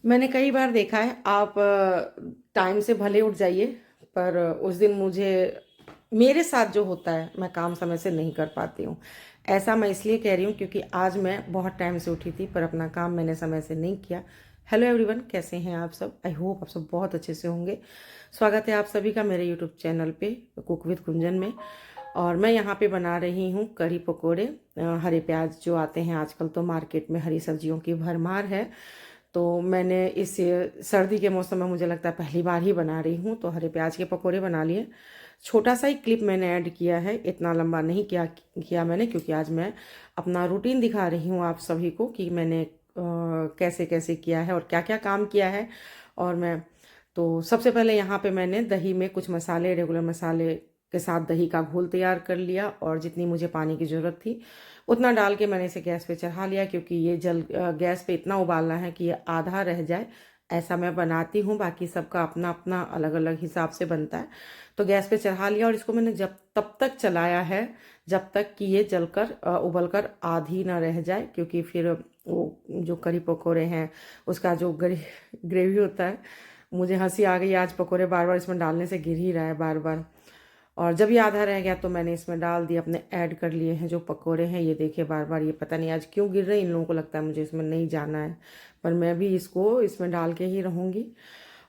मैंने कई बार देखा है आप टाइम से भले उठ जाइए पर उस दिन मुझे मेरे साथ जो होता है मैं काम समय से नहीं कर पाती हूँ। ऐसा मैं इसलिए कह रही हूँ क्योंकि आज मैं बहुत टाइम से उठी थी पर अपना काम मैंने समय से नहीं किया। हेलो एवरीवन, कैसे हैं आप सब? आई होप आप सब बहुत अच्छे से होंगे। स्वागत है आप सभी का मेरे यूट्यूब चैनल पे कुक विद कुंजन में। और मैं यहाँ पे बना रही हूँ कढ़ी पकोड़े। हरे प्याज जो आते हैं आजकल तो मार्केट में हरी सब्जियों की भरमार है। तो मैंने इस सर्दी के मौसम में मुझे लगता है पहली बार ही बना रही हूँ, तो हरे प्याज के पकोड़े बना लिए। छोटा सा ही क्लिप मैंने ऐड किया है, इतना लंबा नहीं किया मैंने, क्योंकि आज मैं अपना रूटीन दिखा रही हूँ आप सभी को कि मैंने कैसे कैसे किया है और क्या क्या काम किया है। और मैं तो सबसे पहले यहाँ पे मैंने दही में कुछ मसाले, रेगुलर मसाले के साथ दही का घोल तैयार कर लिया और जितनी मुझे पानी की ज़रूरत थी उतना डाल के मैंने इसे गैस पे चढ़ा लिया, क्योंकि ये गैस पे इतना उबालना है कि ये आधा रह जाए। ऐसा मैं बनाती हूँ, बाकी सबका अपना अपना अलग अलग हिसाब से बनता है। तो गैस पे चढ़ा लिया और इसको मैंने जब तब तक चलाया है जब तक कि ये जलकर उबल कर आधी ना रह जाए, क्योंकि फिर वो जो करी पकोड़े हैं उसका जो ग्रेवी होता है, मुझे हंसी आ गई आज पकोड़े बार बार इसमें डालने से गिर ही रहा है बार बार। और जब ये आधा रह गया तो मैंने इसमें डाल दिया, अपने ऐड कर लिए हैं जो पकोड़े हैं। ये देखिए बार बार ये पता नहीं आज क्यों गिर रहे हैं, इन लोगों को लगता है मुझे इसमें नहीं जाना है, पर मैं भी इसको इसमें डाल के ही रहूँगी।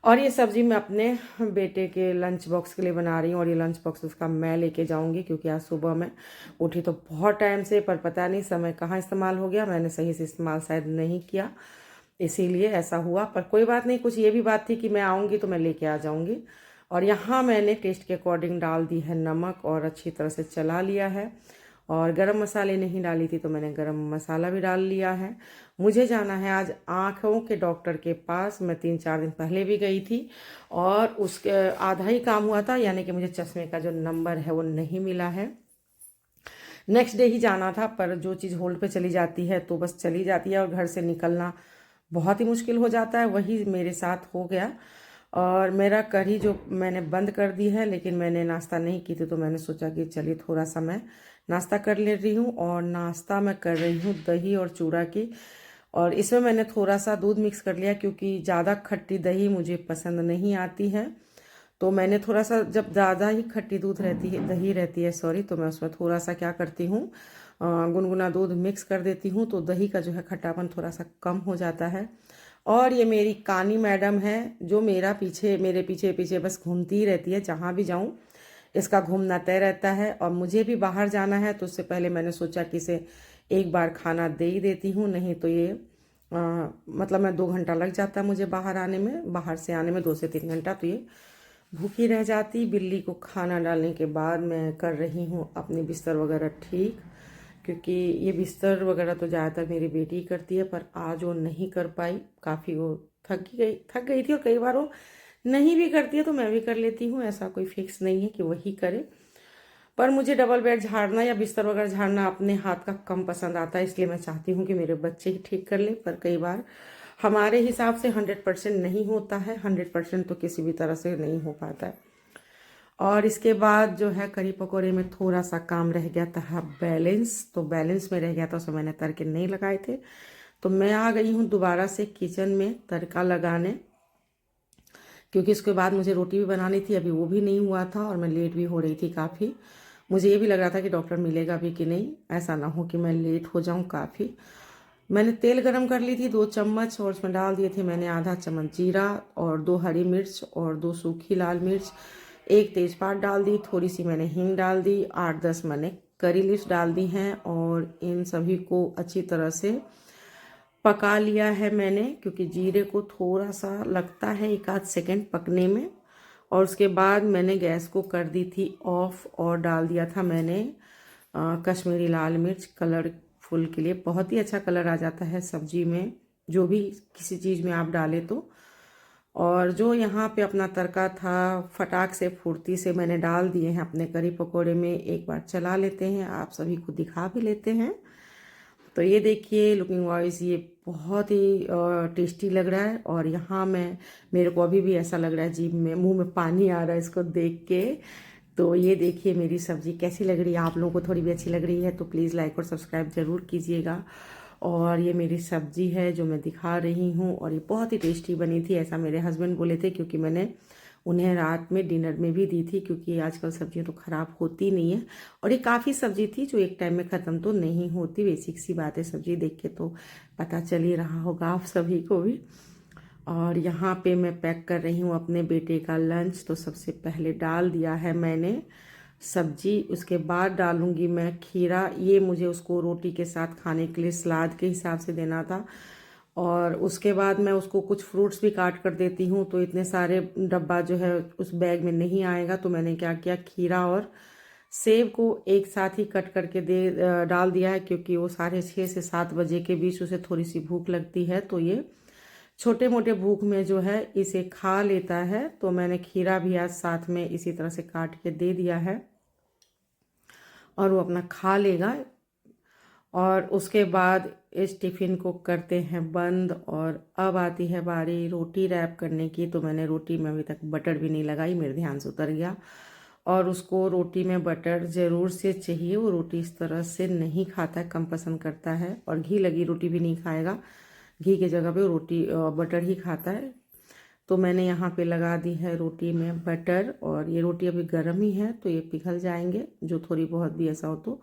और ये सब्जी मैं अपने बेटे के लंच बॉक्स के लिए बना रही हूँ और ये लंच बॉक्स उसका मैं लेके जाऊँगी, क्योंकि आज सुबह मैं उठी तो बहुत टाइम से, पर पता नहीं समय कहाँ इस्तेमाल हो गया, मैंने सही से इस्तेमाल शायद नहीं किया, इसीलिए ऐसा हुआ। पर कोई बात नहीं, कुछ ये भी बात थी कि मैं आऊँगी तो मैं लेके आ जाऊँगी। और यहाँ मैंने टेस्ट के अकॉर्डिंग डाल दी है नमक और अच्छी तरह से चला लिया है। और गरम मसाले नहीं डाली थी तो मैंने गरम मसाला भी डाल लिया है। मुझे जाना है आज आँखों के डॉक्टर के पास, मैं 3-4 दिन पहले भी गई थी और उसके आधा ही काम हुआ था, यानी कि मुझे चश्मे का जो नंबर है वो नहीं मिला है। नेक्स्ट डे ही जाना था, पर जो चीज़ होल्ड पे चली जाती है तो बस चली जाती है और घर से निकलना बहुत ही मुश्किल हो जाता है, वही मेरे साथ हो गया। और मेरा कढ़ी जो मैंने बंद कर दी है, लेकिन मैंने नाश्ता नहीं की थी तो मैंने सोचा कि चलिए थोड़ा सा मैं नाश्ता कर ले रही हूँ। और नाश्ता मैं कर रही हूँ दही और चूड़ा की, और इसमें मैंने थोड़ा सा दूध मिक्स कर लिया, क्योंकि ज़्यादा खट्टी दही मुझे पसंद नहीं आती है। तो मैंने थोड़ा सा, जब ज़्यादा ही खट्टी दूध रहती है, दही रहती है सॉरी, तो मैं उसमें थोड़ा सा क्या करती हूँ, गुनगुना दूध मिक्स कर देती हूँ, तो दही का जो है खट्टापन थोड़ा सा कम हो जाता है। और ये मेरी कानी मैडम है जो मेरे पीछे पीछे बस घूमती ही रहती है, जहाँ भी जाऊँ इसका घूमना तय रहता है। और मुझे भी बाहर जाना है तो उससे पहले मैंने सोचा कि इसे एक बार खाना दे ही देती हूँ, नहीं तो ये मतलब मैं 2 घंटा लग जाता है मुझे बाहर आने में, बाहर से आने में 2 से 3 घंटा, तो ये भूखी रह जाती। बिल्ली को खाना डालने के बाद मैं कर रही हूँ अपनी बिस्तर वगैरह ठीक, क्योंकि ये बिस्तर वगैरह तो ज़्यादातर मेरी बेटी ही करती है, पर आज वो नहीं कर पाई, काफ़ी वो थक गई थी। और कई बार वो नहीं भी करती है तो मैं भी कर लेती हूँ, ऐसा कोई फिक्स नहीं है कि वही करे। पर मुझे डबल बेड झाड़ना या बिस्तर वगैरह झाड़ना अपने हाथ का कम पसंद आता है, इसलिए मैं चाहती हूँ कि मेरे बच्चे ही ठीक कर लें। पर कई बार हमारे हिसाब से 100% नहीं होता है, 100% तो किसी भी तरह से नहीं हो पाता है। और इसके बाद जो है करी पकोड़े में थोड़ा सा काम रह गया था बैलेंस, तो बैलेंस में रह गया था, उसमें मैंने तड़के नहीं लगाए थे। तो मैं आ गई हूँ दोबारा से किचन में तड़का लगाने, क्योंकि इसके बाद मुझे रोटी भी बनानी थी, अभी वो भी नहीं हुआ था और मैं लेट भी हो रही थी काफ़ी। मुझे ये भी लग रहा था कि डॉक्टर मिलेगा भी कि नहीं, ऐसा ना हो कि मैं लेट हो जाऊँ काफ़ी। मैंने तेल गरम कर ली थी 2 चम्मच, और उसमें डाल दिए थे मैंने आधा चम्मच जीरा और 2 हरी मिर्च और 2 सूखी लाल मिर्च, एक तेज़पात डाल दी, थोड़ी सी मैंने हींग डाल दी, 8-10 मैंने करी लीव्स डाल दी हैं। और इन सभी को अच्छी तरह से पका लिया है मैंने, क्योंकि जीरे को थोड़ा सा लगता है 1-8 सेकेंड पकने में। और उसके बाद मैंने गैस को कर दी थी ऑफ और डाल दिया था मैंने कश्मीरी लाल मिर्च, कलरफुल के लिए बहुत ही अच्छा कलर आ जाता है सब्जी में, जो भी किसी चीज़ में आप डालें तो। और जो यहाँ पे अपना तड़का था फटाक से फुर्ती से मैंने डाल दिए हैं अपने करी पकोड़े में, एक बार चला लेते हैं, आप सभी को दिखा भी लेते हैं। तो ये देखिए लुकिंग वाइज ये बहुत ही टेस्टी लग रहा है। और यहाँ मेरे को अभी भी ऐसा लग रहा है, जीभ में मुंह में पानी आ रहा है इसको देख के। तो ये देखिए मेरी सब्जी कैसी लग रही है, आप लोगों को थोड़ी भी अच्छी लग रही है तो प्लीज़ लाइक और सब्सक्राइब ज़रूर कीजिएगा। और ये मेरी सब्जी है जो मैं दिखा रही हूँ, और ये बहुत ही टेस्टी बनी थी, ऐसा मेरे हस्बैंड बोले थे, क्योंकि मैंने उन्हें रात में डिनर में भी दी थी, क्योंकि आजकल सब्जियां तो ख़राब होती नहीं है। और ये काफ़ी सब्जी थी जो एक टाइम में ख़त्म तो नहीं होती, बेसिक सी बात है, सब्जी देख के तो पता चल ही रहा होगा आप सभी को भी। और यहाँ पे मैं पैक कर रही हूँ अपने बेटे का लंच। तो सबसे पहले डाल दिया है मैंने सब्जी, उसके बाद डालूंगी मैं खीरा। ये मुझे उसको रोटी के साथ खाने के लिए सलाद के हिसाब से देना था। और उसके बाद मैं उसको कुछ फ्रूट्स भी काट कर देती हूँ, तो इतने सारे डब्बा जो है उस बैग में नहीं आएगा। तो मैंने क्या किया, खीरा और सेब को एक साथ ही कट करके डाल दिया है, क्योंकि वो 6:30 से 7 बजे के बीच उसे थोड़ी सी भूख लगती है, तो ये छोटे मोटे भूख में जो है इसे खा लेता है। तो मैंने खीरा भी आज साथ में इसी तरह से काट के दे दिया है, और वो अपना खा लेगा। और उसके बाद इस टिफ़िन को करते हैं बंद। और अब आती है बारी रोटी रैप करने की। तो मैंने रोटी में अभी तक बटर भी नहीं लगाई, मेरे ध्यान से उतर गया। और उसको रोटी में बटर ज़रूर से चाहिए, वो रोटी इस तरह से नहीं खाता है, कम पसंद करता है। और घी लगी रोटी भी नहीं खाएगा, घी की जगह पे वो रोटी बटर ही खाता है। तो मैंने यहाँ पे लगा दी है रोटी में बटर, और ये रोटी अभी गर्म ही है तो ये पिघल जाएंगे जो थोड़ी बहुत भी ऐसा हो तो।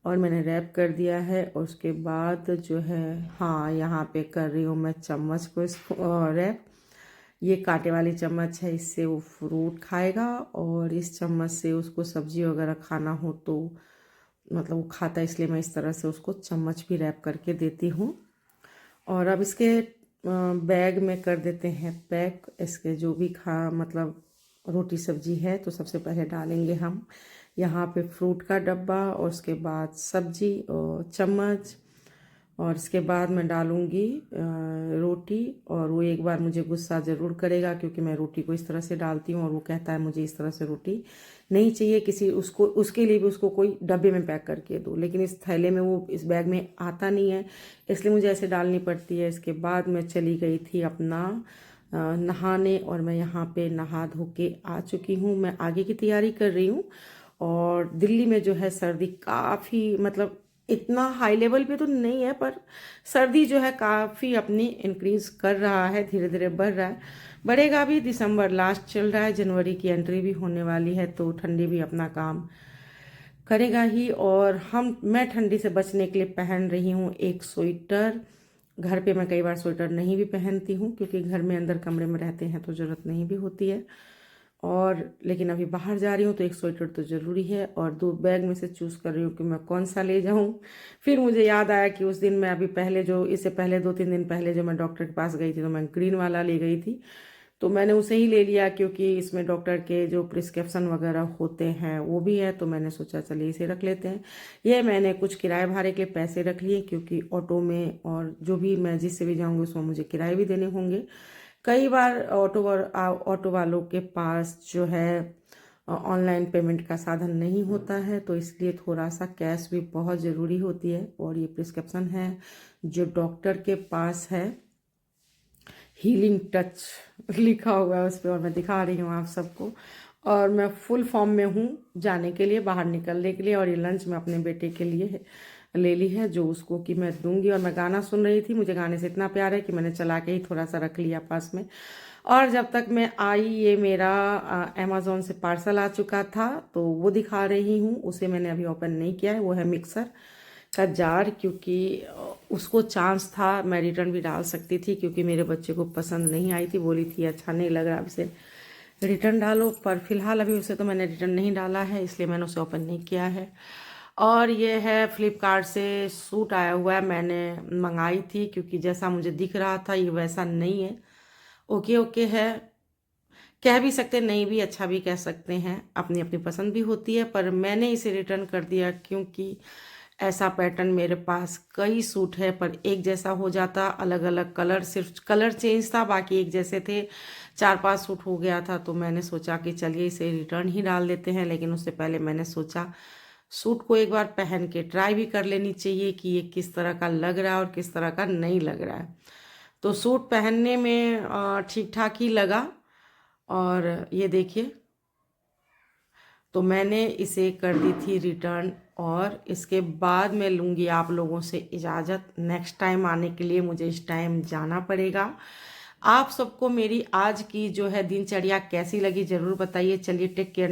और मैंने रैप कर दिया है। और उसके बाद जो है, हाँ, यहाँ पे कर रही हूँ मैं चम्मच को इस रैप। ये कांटे वाली चम्मच है, इससे वो फ्रूट खाएगा, और इस चम्मच से उसको सब्जी वगैरह खाना हो तो मतलब वो खाता है, इसलिए मैं इस तरह से उसको चम्मच भी रैप करके देती हूँ। और अब इसके बैग में कर देते हैं पैक। इसके जो भी मतलब रोटी सब्जी है, तो सबसे पहले डालेंगे हम यहाँ पे फ्रूट का डब्बा, और उसके बाद सब्जी और चम्मच, और इसके बाद मैं डालूँगी रोटी। और वो एक बार मुझे गुस्सा ज़रूर करेगा, क्योंकि मैं रोटी को इस तरह से डालती हूँ और वो कहता है मुझे इस तरह से रोटी नहीं चाहिए, किसी उसको उसके लिए भी उसको कोई डब्बे में पैक करके दो। लेकिन इस थैले में, वो इस बैग में आता नहीं है, इसलिए मुझे ऐसे डालनी पड़ती है। इसके बाद मैं चली गई थी अपना नहाने, और मैं यहाँ पे नहा धो के आ चुकी हूँ। मैं आगे की तैयारी कर रही हूँ। और दिल्ली में जो है सर्दी काफ़ी, मतलब इतना हाई लेवल पे तो नहीं है, पर सर्दी जो है काफ़ी अपनी इंक्रीज कर रहा है, धीरे धीरे बढ़ रहा है, बढ़ेगा भी। दिसंबर लास्ट चल रहा है, जनवरी की एंट्री भी होने वाली है, तो ठंडी भी अपना काम करेगा ही। और मैं ठंडी से बचने के लिए पहन रही हूँ एक स्वेटर। घर पे मैं कई बार स्वेटर नहीं भी पहनती हूँ, क्योंकि घर में अंदर कमरे में रहते हैं तो ज़रूरत नहीं भी होती है। और लेकिन अभी बाहर जा रही हूँ तो एक स्वेटर तो ज़रूरी है। और दो बैग में से चूज़ कर रही हूँ कि मैं कौन सा ले जाऊँ। फिर मुझे याद आया कि उस दिन मैं अभी पहले जो, इससे पहले 2-3 दिन पहले जो मैं डॉक्टर के पास गई थी, तो मैं ग्रीन वाला ले गई थी, तो मैंने उसे ही ले लिया, क्योंकि इसमें डॉक्टर के जो प्रिस्क्रिप्शन वगैरह होते हैं वो भी है। तो मैंने सोचा चलिए इसे रख लेते हैं। ये मैंने कुछ किराए भाड़े के पैसे रख लिए, क्योंकि ऑटो में और जो भी मैं जिससे भी जाऊँगी उसमें मुझे किराए भी देने होंगे। कई बार ऑटो वालों के पास जो है ऑनलाइन पेमेंट का साधन नहीं होता है, तो इसलिए थोड़ा सा कैश भी बहुत ज़रूरी होती है। और ये प्रिस्क्रिप्शन है जो डॉक्टर के पास है, हीलिंग टच लिखा हुआ है उस पर, और मैं दिखा रही हूँ आप सबको। और मैं फुल फॉर्म में हूँ जाने के लिए, बाहर निकलने के लिए। और ये लंच मैं अपने बेटे के लिए ले ली है, जो उसको कि मैं दूंगी। और मैं गाना सुन रही थी, मुझे गाने से इतना प्यार है कि मैंने चला के ही थोड़ा सा रख लिया पास में। और जब तक मैं आई, ये मेरा अमेज़ॉन से पार्सल आ चुका था, तो वो दिखा रही हूँ। उसे मैंने अभी ओपन नहीं किया है, वो है मिक्सर का जार, क्योंकि उसको चांस था मैं रिटर्न भी डाल सकती थी, क्योंकि मेरे बच्चे को पसंद नहीं आई थी, बोली थी अच्छा नहीं लग रहा, अब इसे रिटर्न डालो। पर फिलहाल अभी उसे तो मैंने रिटर्न नहीं डाला है, इसलिए मैंने उसे ओपन नहीं किया है। और ये है फ्लिपकार्ट से सूट आया हुआ है, मैंने मंगाई थी, क्योंकि जैसा मुझे दिख रहा था ये वैसा नहीं है। ओके ओके है, कह भी सकते, नहीं भी, अच्छा भी कह सकते हैं, अपनी अपनी पसंद भी होती है। पर मैंने इसे रिटर्न कर दिया, क्योंकि ऐसा पैटर्न मेरे पास कई सूट है, पर एक जैसा हो जाता, अलग अलग कलर, सिर्फ कलर चेंज था, बाकी एक जैसे थे। 4-5 सूट हो गया था, तो मैंने सोचा कि चलिए इसे रिटर्न ही डाल देते हैं। लेकिन उससे पहले मैंने सोचा सूट को एक बार पहन के ट्राई भी कर लेनी चाहिए कि ये किस तरह का लग रहा है और किस तरह का नहीं लग रहा है। तो सूट पहनने में ठीक ठाक ही लगा। और ये देखिए, तो मैंने इसे कर दी थी रिटर्न, और इसके बाद मैं लूँगी आप लोगों से इजाज़त। नेक्स्ट टाइम आने के लिए मुझे इस टाइम जाना पड़ेगा। आप सबको मेरी आज की जो है दिनचर्या कैसी लगी ज़रूर बताइए। चलिए, टेक केयर।